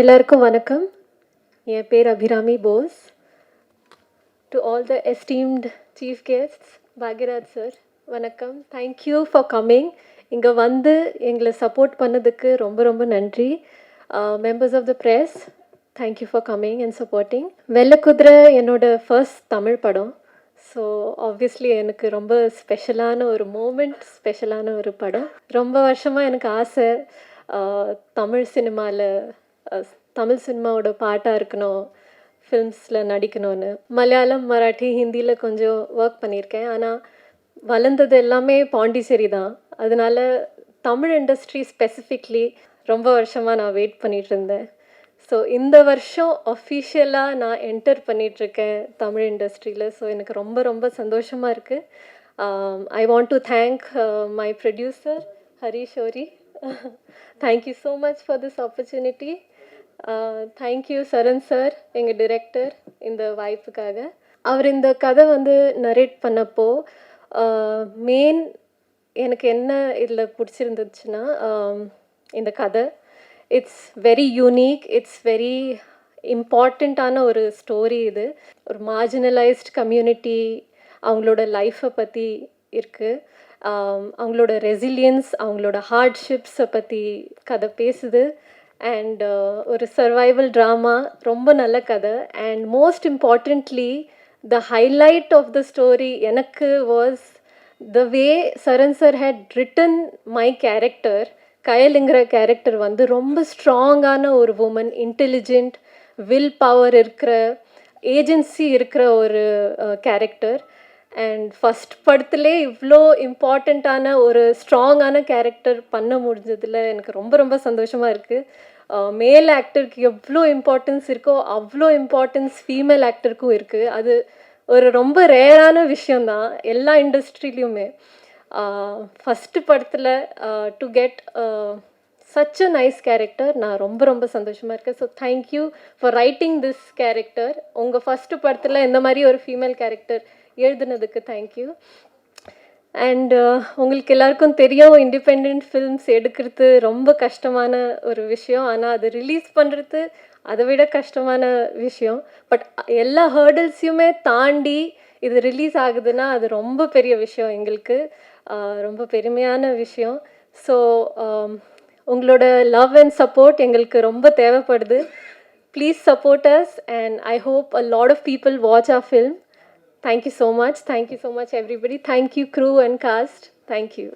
எல்லாருக்கும் வணக்கம். என் பேர் Abirami Bose. To all the esteemed chief guests, Bhagyaraj sir வணக்கம். Thank you for coming. இங்கே வந்து எங்களை சப்போர்ட் பண்ணதுக்கு ரொம்ப ரொம்ப நன்றி. Members of the press, thank you for coming and supporting. வெள்ளக்குதிரை என்னோட ஃபர்ஸ்ட் தமிழ் படம். ஸோ ஆப்வியஸ்லி எனக்கு ரொம்ப ஸ்பெஷலான ஒரு மூமெண்ட், ஸ்பெஷலான ஒரு படம். ரொம்ப வருஷமாக எனக்கு ஆசை தமிழ் சினிமாவில் தமிழ் சினிமாவோட பாட்டாக இருக்கணும், ஃபில்ம்ஸில் நடிக்கணும்னு. மலையாளம், மராட்டி, ஹிந்தியில் கொஞ்சம் ஒர்க் பண்ணியிருக்கேன். ஆனால் வளர்ந்தது எல்லாமே பாண்டிச்சேரி தான். அதனால தமிழ் இண்டஸ்ட்ரி ஸ்பெசிஃபிக்லி ரொம்ப வருஷமாக நான் வெயிட் பண்ணிகிட்டு இருந்தேன். ஸோ இந்த வருஷம் அஃபிஷியலாக நான் என்டர் பண்ணிகிட்ருக்கேன் தமிழ் இண்டஸ்ட்ரியில். ஸோ எனக்கு ரொம்ப ரொம்ப சந்தோஷமாக இருக்குது. I want to thank my producer Harish Ori. Thank you so much for this opportunity. Thank you Charan sir, எங்கள் டிரெக்டர், இந்த வாய்ப்புக்காக. அவர் இந்த கதை வந்து நரேட் பண்ணப்போ மெயின் எனக்கு என்ன இதில் பிடிச்சிருந்துச்சுன்னா, இந்த கதை it's very unique, it's very இம்பார்ட்டண்ட்டான ஒரு ஸ்டோரி. இது ஒரு மார்ஜினலைஸ்ட் கம்யூனிட்டி, அவங்களோட லைஃப்பை பற்றி இருக்குது. அவங்களோட ரெசிலியன்ஸ், அவங்களோட ஹார்ட்ஷிப்ஸை பற்றி கதை பேசுது. அண்ட் ஒரு சர்வைவல் ட்ராமா, ரொம்ப நல்ல கதை. And most importantly the highlight of the story எனக்கு was the way Charan sir had written my character. கயலுங்கிற கேரக்டர் வந்து ரொம்ப ஸ்ட்ராங்கான ஒரு உமன், இன்டெலிஜென்ட், வில் பவர் இருக்கிற, ஏஜென்சி இருக்கிற ஒரு கேரக்டர். அண்ட் ஃபஸ்ட் படத்துலே இவ்வளோ இம்பார்ட்டண்ட்டான ஒரு ஸ்ட்ராங்கான கேரக்டர் பண்ண முடிஞ்சதில் எனக்கு ரொம்ப ரொம்ப சந்தோஷமாக இருக்குது. மேல் ஆக்டருக்கு எவ்வளோ இம்பார்ட்டன்ஸ் இருக்கோ அவ்வளோ இம்பார்ட்டன்ஸ் ஃபீமேல் ஆக்டருக்கும் இருக்குது. அது ஒரு ரொம்ப ரேரான விஷயந்தான் எல்லா இண்டஸ்ட்ரியிலையுமே. ஃபஸ்ட்டு படத்தில் to get such a nice character, நான் ரொம்ப ரொம்ப சந்தோஷமாக இருக்கேன். So thank you for writing this character. உங்கள் ஃபஸ்ட்டு படத்தில் இந்த மாதிரி ஒரு ஃபீமேல் கேரக்டர் எழுதுனதுக்கு தேங்க்யூ. அண்ட் உங்களுக்கு எல்லாருக்கும் தெரியும், இண்டிபெண்ட் ஃபில்ம்ஸ் எடுக்கிறது ரொம்ப கஷ்டமான ஒரு விஷயம். ஆனால் அது ரிலீஸ் பண்ணுறது அதை விட கஷ்டமான விஷயம். பட் எல்லா ஹேர்டல்ஸையுமே தாண்டி இது ரிலீஸ் ஆகுதுன்னா அது ரொம்ப பெரிய விஷயம், எங்களுக்கு ரொம்ப பெருமையான விஷயம். ஸோ உங்களோட லவ் அண்ட் சப்போர்ட் எங்களுக்கு ரொம்ப தேவைப்படுது. Please support us and I hope a lot of people watch our film. Thank you so much. Thank you so much, everybody. Thank you, crew and cast. Thank you.